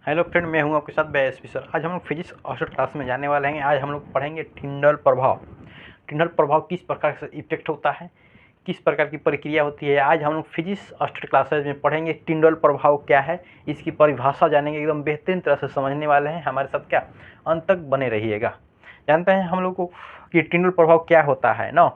Hello friend, मैं हूं आपके साथ BSP सर। आज हम लोग फिजिक्स औसत क्लास में जाने वाले हैं। आज हम लोग पढ़ेंगे टिंडल प्रभाव। टिंडल प्रभाव किस प्रकार से इफेक्ट होता है, किस प्रकार की प्रक्रिया होती है। आज हम लोग फिजिक्स औसत क्लासेज में पढ़ेंगे टिंडल प्रभाव क्या है, इसकी परिभाषा जानेंगे। एकदम बेहतरीन तरह से समझने वाले हैं। हमारे साथ क्या अंत तक बने रहिएगा। जानते हैं हम लोग को कि टिंडल प्रभाव क्या होता है ना।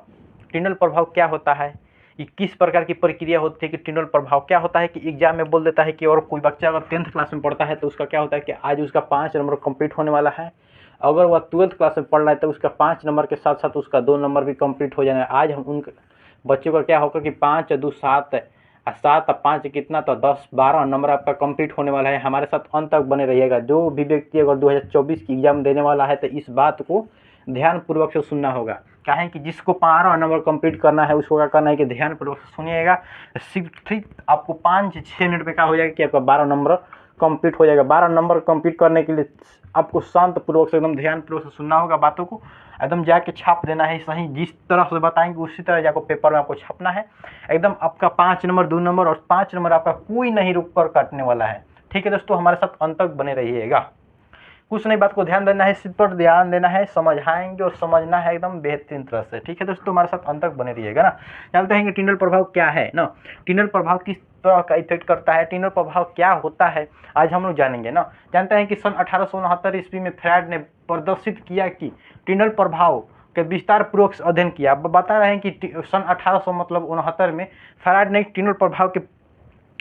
टिंडल प्रभाव क्या होता है, ये किस प्रकार की प्रक्रिया होती है कि टिंडल प्रभाव क्या होता है। कि एग्जाम में बोल देता है कि और कोई बच्चा अगर 10th क्लास में पढ़ता है तो उसका क्या होता है कि आज उसका 5 नंबर कंप्लीट होने वाला है। अगर वह 12th क्लास में पढ़ रहा है तो उसका 5 नंबर के साथ साथ उसका 2 नंबर भी कंप्लीट हो जाएगा। आज हम उन बच्चों का क्या होगा कि 5 2 7 7 5 कितना, तो 10 12 नंबर आपका कंप्लीट होने वाला है। हमारे साथ अंत तक बने रहिएगा। जो भी व्यक्ति अगर 2024 की एग्जाम देने वाला है तो इस बात को ध्यानपूर्वक से सुनना होगा। क्या है कि जिसको 12 नंबर कंप्लीट करना है उसको क्या करना है कि ध्यानपूर्वक से सुनिएगा। सिर्फ आपको 5-6 मिनट में क्या हो जाएगा कि आपका 12 नंबर कंप्लीट हो जाएगा। 12 नंबर कंप्लीट करने के लिए आपको शांतपूर्वक से एकदम ध्यानपूर्वक से सुनना होगा। बातों को एकदम जाके छाप देना है। सही जिस तरह से बताएंगे उसी तरह जाकर पेपर में आपको छापना है। एकदम आपका 5 नंबर 2 नंबर और 5 नंबर आपका कोई नहीं रुक कर काटने वाला है। ठीक है दोस्तों, हमारे साथ अंत तक बने रहिएगा। कुछ नहीं, बात को ध्यान देना है, सिर्फ पर ध्यान देना है, समझाएंगे और समझना है एकदम बेहतरीन तरह से। ठीक है दोस्तों, हमारे साथ अंत तक बने रहिएगा ना। जानते हैं कि टिंडल प्रभाव क्या है ना। टिंडल प्रभाव किस तरह का इफेक्ट करता है, टिंडल प्रभाव क्या होता है, आज हम लोग जानेंगे ना। जानते हैं कि सन 1869 ईस्वी में फ्रायड ने प्रदर्शित किया कि टिंडल प्रभाव के विस्तार पूर्वक अध्ययन किया। अब बता रहे हैं कि सन 1800 मतलब 69 में फ्रायड ने टिंडल प्रभाव के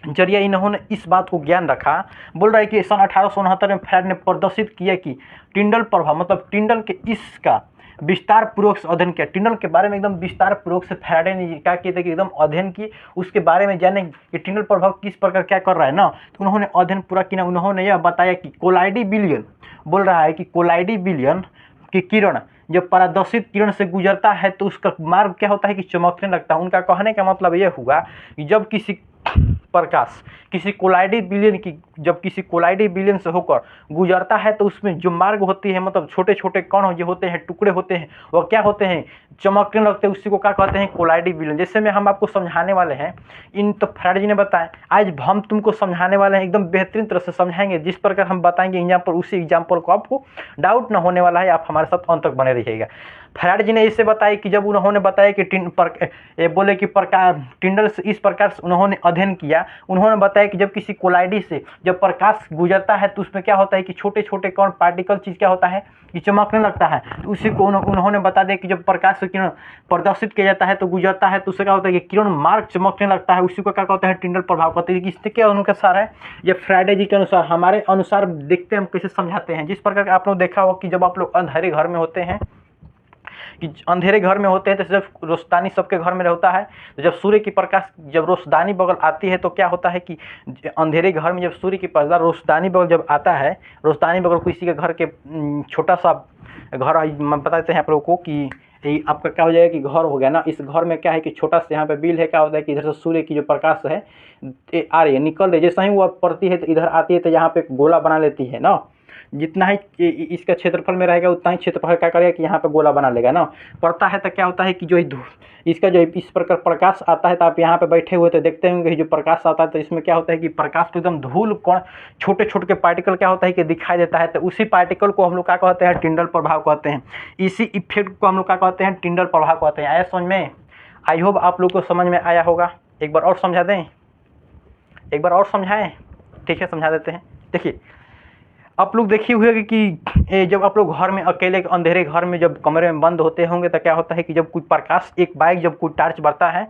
जरिए इन्होंने इस बात को ज्ञान रखा। बोल रहा है कि सन 1869 में फ्रायड ने प्रदर्शित किया कि टिंडल प्रभाव मतलब टिंडल के इसका विस्तार पूर्वक से अध्ययन किया। टिंडल के बारे में एकदम विस्तार पूर्वक से फ्रायड ने क्या किया था कि एकदम अध्ययन किए, उसके बारे में जाने कि टिंडल प्रभाव किस प्रकार क्या कर रहा है ना। तो उन्होंने अध्ययन पूरा किया। उन्होंने यह बताया कि कोलाइडी विलयन बोल रहा है कि कोलाइडी विलयन की किरण जब पारदर्शित किरण से गुजरता है तो उसका मार्ग क्या होता है कि चमकने लगता है। उनका कहने का मतलब यह हुआ कि जब किसी प्रकाश किसी कोलाइडी विलयन की जब किसी कोलाइडी विलयन से होकर गुजरता है तो उसमें जो मार्ग होती है मतलब छोटे छोटे कण जो होते हैं, टुकड़े होते हैं, वह क्या होते हैं, चमकने लगते हैं। उसी को क्या कहते हैं, कोलाइडी विलयन। जैसे में हम आपको समझाने वाले हैं, इन तो फ्रायड जी ने बताया, आज हम तुमको समझाने वाले हैं। एकदम बेहतरीन तरह से समझाएंगे। जिस प्रकार हम बताएंगे एग्जाम्पल, उसी एग्जाम्पल को आपको डाउट न होने वाला है। आप हमारे साथ अंत तक बने रहिएगा। फ्रायड जी ने इसे बताया कि जब उन्होंने बताया कि बोले कि प्रकाश टिंडल से इस प्रकार से उन्होंने अध्ययन किया। उन्होंने बताया कि जब किसी कोलाइडी से जब प्रकाश गुजरता है तो उसमें क्या होता है कि छोटे छोटे कण पार्टिकल चीज क्या होता है कि चमकने लगता है। तो उसी को उन्होंने बता दिया कि जब प्रकाश से किरण प्रदर्शित किया जाता है तो गुजरता है तो उससे क्या होता है कि किरण मार्ग चमकने लगता है। उसी को क्या कहते हैं, टिंडल प्रभाव कहते हैं। इससे क्या अनुसार है, ये फ्रायडे जी के अनुसार, हमारे अनुसार देखते हैं हम कैसे समझाते हैं। जिस प्रकार आप लोग देखा हो कि जब आप लोग अंधेरे घर में होते हैं कि अंधेरे घर में होते हैं तो जब रोशनी सबके घर में रहता है, तो जब सूर्य की प्रकाश जब रोशनी बगल आती है तो क्या होता है कि अंधेरे घर में जब सूर्य की प्रकाश रोशनी बगल जब आता है, रोशनी बगल किसी के घर के छोटा सा घर बताते हैं आप लोगों को कि आपका क्या हो जाएगा कि घर हो गया ना। इस घर में क्या है कि छोटा सा यहाँ पे बिल है, क्या होता है कि इधर से सूर्य की जो प्रकाश है आ रही है, निकल रही है। जैसे ही वो पड़ती है तो इधर आती है तो यहाँ पे गोला बना लेती है ना। जितना ही इसका क्षेत्रफल में रहेगा उतना ही क्षेत्रफल क्या करेगा कि यहाँ पे गोला बना लेगा ना। पड़ता है तो क्या होता है कि जो इसका जो इस प्रकार प्रकाश आता है तो आप यहाँ पे बैठे हुए तो देखते होंगे जो प्रकाश आता है तो इसमें क्या होता है कि प्रकाश तो एकदम धूल कण छोटे छोटे के पार्टिकल क्या होता है कि दिखाई देता है। तो उसी पार्टिकल को हम लोग क्या कहते हैं, टिंडल प्रभाव कहते हैं। इसी इफेक्ट को हम लोग क्या कहते हैं, टिंडल प्रभाव कहते हैं। आया समझ में? आई होप आप लोग को समझ में आया होगा। एक बार और समझा दें, एक बार और समझाएं? ठीक है, समझा देते हैं। देखिए, आप लोग देखिए हुए कि जब आप लोग घर में अकेले अंधेरे घर में जब कमरे में बंद होते होंगे तो क्या होता है कि जब कोई प्रकाश एक बाइक जब कोई टार्च बढ़ता है,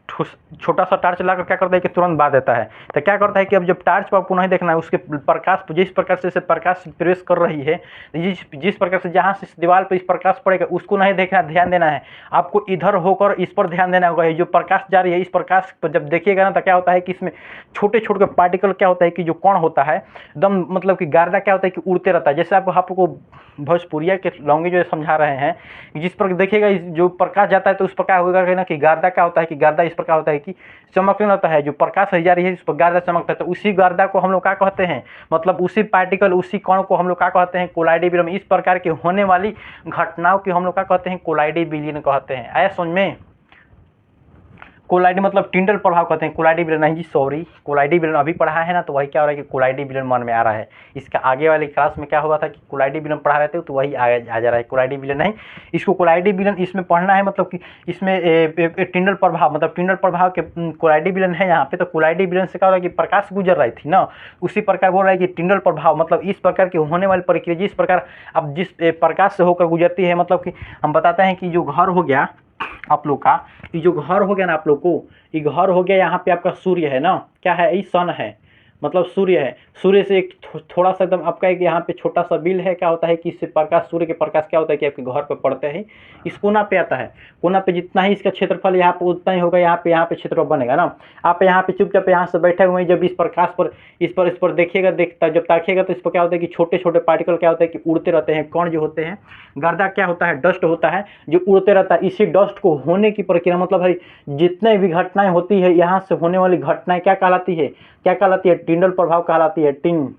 छोटा सा टार्च लाकर क्या करता है कि तुरंत बात देता है। तो क्या करता है कि अब जब टार्च पर पुनः देखना है, उसके प्रकाश जिस प्रकार से प्रकाश प्रवेश कर रही है, जिस प्रकार से जहाँ से दीवार पर इस प्रकाश पड़ेगा उसको नहीं देखना, ध्यान देना है। आपको इधर होकर इस पर ध्यान देना होगा। जो प्रकाश जा रही है इस प्रकाश पर जब देखिएगा ना तो क्या होता है कि इसमें छोटे छोटे पार्टिकल क्या होता है कि जो कण होता है एकदम मतलब कि गार्दा क्या होता है कि उड़ते रहता है। जैसे आपको भोजपुरिया के लौंगे जो समझा रहे हैं, जिस पर देखिएगा जो प्रकाश जाता है तो उस प्रकार होगा ना कि गार्दा क्या होता है कि गार्दा इस प्रकार होता है कि चमकने लगता है। जो प्रकाश जा रही है इस पर गार्दा चमकता है। तो उसी गार्दा को हम लोग क्या कहते हैं, मतलब उसी पार्टिकल उसी कण को हम लोग क्या कहते हैं, कोलाइडी विलयन। इस प्रकार के होने वाली घटनाओं की हम लोग क्या कहते हैं, कोलाइडी विलयन कहते हैं। आया समझ में? कोलाइडी मतलब टिंडल प्रभाव कहते हैं, कोलाइडी विलन नहीं जी, सॉरी, कोलाइडी विलन अभी पढ़ा है ना, तो वही क्या हो रहा है कि कोलाइडी विलन मन में आ रहा है। इसका आगे वाली क्लास में क्या हुआ था कि कोलाइडी विलन पढ़ा रहे थे, तो वही आ जा रहा है, कोलाइडी विलन नहीं। इसको कोलाइडी विलन इसमें पढ़ना है, मतलब कि इसमें टिंडल प्रभाव, मतलब टिंडल प्रभाव के कोलाइडी विलन है यहाँ पे। तो कोलाइडी विलन से क्या हो रहा है कि प्रकाश गुजर रही थी ना, उसी प्रकार बोल रहा है कि टिंडल प्रभाव मतलब इस प्रकार की होने वाली प्रक्रिया जिस प्रकार अब जिस प्रकाश से होकर गुजरती है, मतलब कि हम बताते हैं कि जो घर हो गया आप लोग का, ये जो घर हो गया ना आप लोग को, ये घर हो गया, यहाँ पे आपका सूर्य है ना, क्या है, ये सन है, मतलब सूर्य है। सूर्य से एक थोड़ा सा एकदम आपका एक यहाँ पे छोटा सा बिल है, क्या होता है कि इससे प्रकाश, सूर्य के प्रकाश क्या होता है कि आपके घर पे पड़ते ही इस कोना पे आता है। कोना पे जितना ही इसका क्षेत्रफल यहाँ पे उतना ही होगा, यहाँ पे क्षेत्रफल बनेगा ना। आप यहाँ पे चुपचाप यहाँ से बैठे हुए हैं, जब इस प्रकाश पर इस पर देखिएगा, जब ताकिएगा तो इस पर क्या होता है कि छोटे छोटे पार्टिकल क्या होता है कि उड़ते रहते हैं, कण जो होते हैं, गर्दा क्या होता है, डस्ट होता है जो उड़ते रहता है। इसी डस्ट को होने की प्रक्रिया, मतलब है जितने भी घटनाएं होती है यहाँ से होने वाली घटनाएं क्या कहलाती है, टिंडल प्रभाव कहलाती है, टिंडल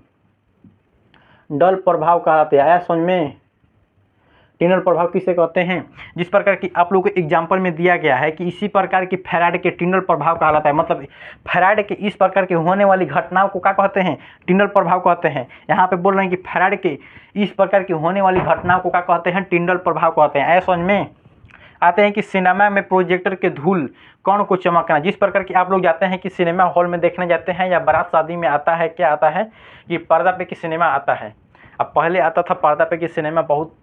प्रभाव कहलाते हैं। आया समझ में? टिंडल प्रभाव किसे कहते हैं? जिस प्रकार की आप लोगों को एग्जाम्पल में दिया गया है कि इसी प्रकार की फैराडे के टिंडल प्रभाव कहलाता है, मतलब फैराडे के इस प्रकार के होने वाली घटनाओं को क्या कहते हैं, टिंडल प्रभाव कहते हैं। यहाँ पे बोल रहे हैं कि फैराडे के इस प्रकार की होने वाली घटनाओं को क्या कहते हैं, टिंडल प्रभाव कहते हैं। आया समझ में? आते हैं कि सिनेमा में प्रोजेक्टर के धूल कण को चमकना। जिस प्रकार की आप लोग जाते हैं कि सिनेमा हॉल में देखने जाते हैं या बारात शादी में आता है, क्या आता है कि पर्दा पे की सिनेमा आता है। अब पहले आता था पर्दा पे की सिनेमा, बहुत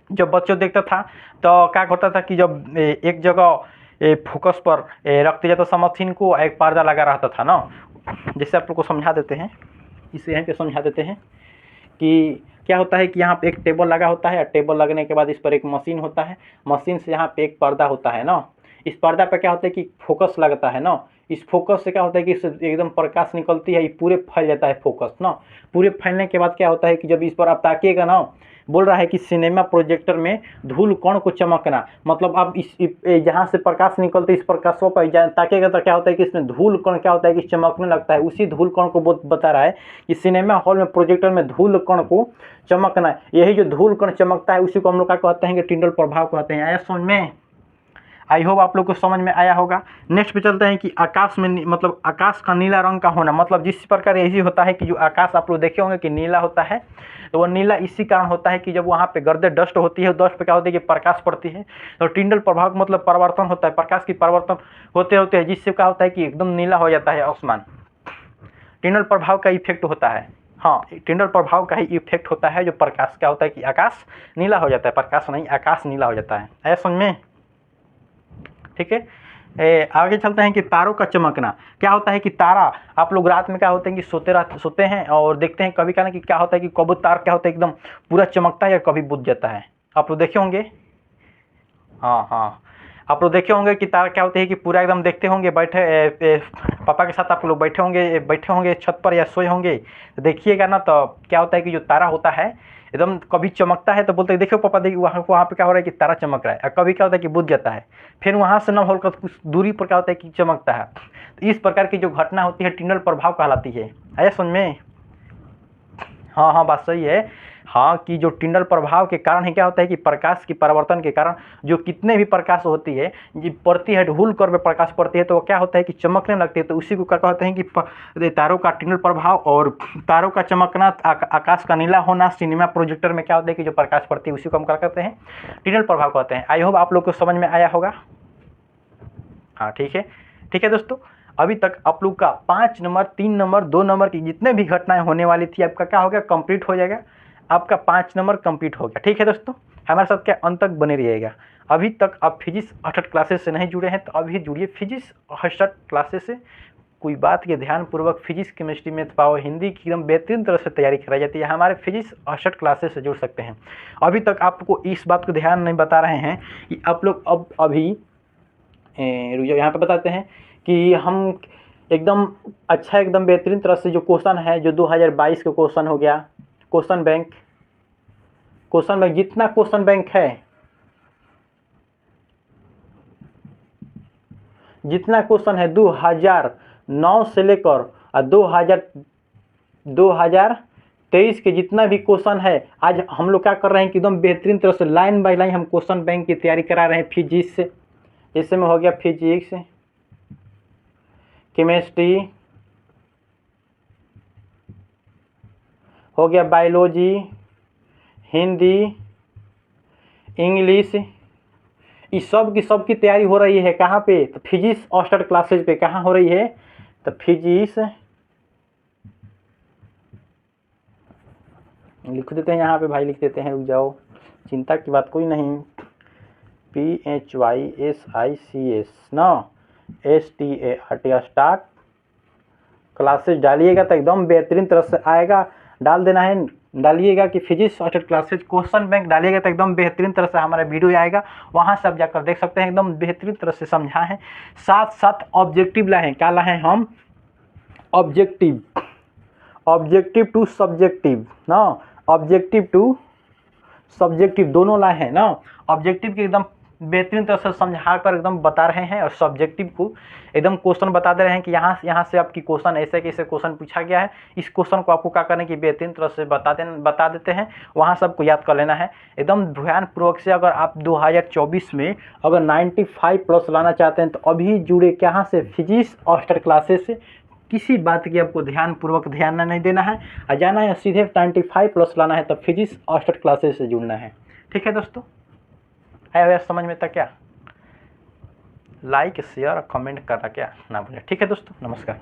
जब बच्चों देखता था तो क्या होता था कि जब एक जगह फोकस पर रखते जाता समर्थन को एक पर्दा लगा रहता था ना। जैसे आप लोग को समझा देते हैं, इसे यहाँ पे समझा देते हैं कि क्या होता है कि यहाँ पे एक टेबल लगा होता है, टेबल लगने के बाद इस पर एक मशीन होता है, मशीन से यहाँ पे एक पर्दा होता है ना। इस पर्दा पे क्या होता है कि फोकस लगता है ना। इस फोकस से क्या होता है कि एकदम प्रकाश निकलती है, ये पूरे फैल जाता है फोकस ना। पूरे फैलने के बाद क्या होता है कि जब इस पर आप ताकिएगा ना, बोल रहा है कि सिनेमा प्रोजेक्टर में धूल कण को चमकना, मतलब आप इस जहाँ से प्रकाश निकलते इस प्रकाश पर ताकिएगा तो क्या होता है कि इसमें धूल कण क्या होता है कि चमकने लगता है। उसी धूल कण को बता रहा है कि सिनेमा हॉल में प्रोजेक्टर में धूल कण को चमकना। यही जो धूल कण चमकता है उसी को हम लोग क्या कहते हैं कि टिंडल प्रभाव कहते हैं। आया समझ में? आई होप आप लोग को समझ में आया होगा। नेक्स्ट पे चलते हैं कि आकाश में, मतलब आकाश का नीला रंग का होना, मतलब जिस प्रकार यही होता है कि जो आकाश आप लोग देखे होंगे कि नीला होता है, तो वो नीला इसी कारण होता है कि जब वहाँ पे गर्दे डस्ट होती है, डस्ट पे क्या होता है कि प्रकाश पड़ती है, तो टिंडल प्रभाव मतलब परिवर्तन होता है, प्रकाश की परिवर्तन होते होते हैं, जिससे क्या होता है कि एकदम नीला हो जाता है आसमान। टिंडल प्रभाव का इफेक्ट होता है, हाँ, टिंडल प्रभाव का ही इफेक्ट होता है, जो प्रकाश क्या होता है कि आकाश नीला हो जाता है, प्रकाश नहीं, आकाश नीला हो जाता है। ऐसा समझ में? ठीक है, आगे चलते हैं कि तारों का चमकना। क्या होता है कि तारा, आप लोग रात में क्या होते हैं कि सोते हैं और देखते हैं कभी क्या क्या होता है कि कभी तार क्या होता है एकदम पूरा चमकता है या कभी बुझ जाता है। आप लोग देखे होंगे, हाँ, आप लोग देखे होंगे कि तारा क्या होती है कि पूरा एकदम देखते होंगे, बैठे पापा के साथ आप लोग बैठे होंगे छत पर या सोए होंगे, तो देखिएगा ना, तो क्या होता है कि जो तारा होता है एकदम कभी चमकता है तो बोलते हैं देखो पापा, देखिए वहाँ पे क्या हो रहा है कि तारा चमक रहा है, और कभी क्या होता है कि बुझ जाता है, फिर वहाँ से न होकर कुछ दूरी पर क्या होता है कि चमकता है। तो इस प्रकार की जो घटना होती है टिंडल प्रभाव कहलाती है। आया समझ में? हाँ, बात सही है। हाँ, कि जो टिंडल प्रभाव के कारण है क्या होता है कि प्रकाश की परिवर्तन के कारण जो कितने भी प्रकाश होती है पड़ती है, धूल कर में प्रकाश पड़ती है, तो वो क्या होता है कि चमकने लगती है। तो उसी को क्या कहते हैं कि तारों का टिंडल प्रभाव और तारों का चमकना, आकाश का नीला होना, सिनेमा प्रोजेक्टर में क्या होता है कि जो प्रकाश पड़ती है उसी को हम क्या कहते हैं, टिंडल प्रभाव कहते हैं। आई होप आप लोग को समझ में आया होगा। हाँ, ठीक है दोस्तों, अभी तक आप लोग का 5 नंबर, 3 नंबर, 2 नंबर की जितने भी घटनाएं होने वाली थी आपका क्या हो गया, कंप्लीट हो जाएगा। आपका 5 नंबर कंप्लीट हो गया। ठीक है दोस्तों, हमारे साथ क्या अंत तक बने रहिएगा। अभी तक आप फिजिक्स 68 क्लासेस से नहीं जुड़े हैं तो अभी जुड़िए फिजिक्स 68 क्लासेस से। कोई बात के ध्यानपूर्वक physics, chemistry, math, power, Hindi की एकदम बेहतरीन तरह से तैयारी कराई जाती है। हमारे फिजिक्स 68 क्लासेस से जुड़ सकते हैं। अभी तक आपको इस बात को ध्यान नहीं बता रहे हैं कि आप लोग अब अभी यहाँ पर बताते हैं कि हम एकदम अच्छा, एकदम बेहतरीन तरह से जो क्वेश्चन है, जो 2022 का क्वेश्चन हो गया, क्वेश्चन बैंक जितना क्वेश्चन बैंक है, जितना क्वेश्चन है 2009 से लेकर 2023 के जितना भी क्वेश्चन है, आज हम लोग क्या कर रहे हैं कि एकदम बेहतरीन तरह से लाइन बाय लाइन हम क्वेश्चन बैंक की तैयारी करा रहे हैं। जैसे में हो गया फिजिक्स, केमिस्ट्री, हो गया बायोलॉजी, हिंदी, इंग्लिश, इस सब की तैयारी हो रही है कहाँ पे? तो फिजिक्स ऑस्टर क्लासेज पे। कहाँ हो रही है? तो फिजिक्स लिख देते हैं यहाँ पे भाई, लिख देते हैं, रुक जाओ, चिंता की बात कोई नहीं। PHYSICS ना START स्टार्ट क्लासेज डालिएगा तो एकदम बेहतरीन तरह से आएगा। डाल देना है, डालिएगा कि फिजिक्स ऑस्टर क्लासेज क्वेश्चन बैंक डालिएगा तो एकदम बेहतरीन तरह से हमारा वीडियो आएगा, वहाँ से आप जाकर देख सकते हैं। एकदम बेहतरीन तरह से समझा है, साथ साथ ऑब्जेक्टिव लाए हैं। क्या लाए हैं हम? ऑब्जेक्टिव टू सब्जेक्टिव ना, ऑब्जेक्टिव टू सब्जेक्टिव दोनों लाए हैं ना। ऑब्जेक्टिव की एकदम बेहतरीन तरह से समझा कर एकदम बता रहे हैं, और सब्जेक्टिव को एकदम क्वेश्चन बता दे रहे हैं कि यहाँ से आपकी क्वेश्चन ऐसे कैसे क्वेश्चन पूछा गया है। इस क्वेश्चन को आपको क्या करने की बेहतरीन तरह से बता देते हैं, वहाँ सबको याद कर लेना है एकदम ध्यानपूर्वक से। अगर आप 2024 में अगर 95+ लाना चाहते हैं तो अभी जुड़े कहाँ से? फिजिक्स ऑस्टर क्लासेस से। किसी बात की आपको ध्यानपूर्वक ध्यान नहीं देना है, और जाना है सीधे 95+ लाना है, तब फिजिक्स ऑस्टर क्लासेस से जुड़ना है। ठीक है दोस्तों, है भैया समझ में? तक क्या लाइक शेयर और कमेंट करना क्या ना भूलें। ठीक है दोस्तों, नमस्कार।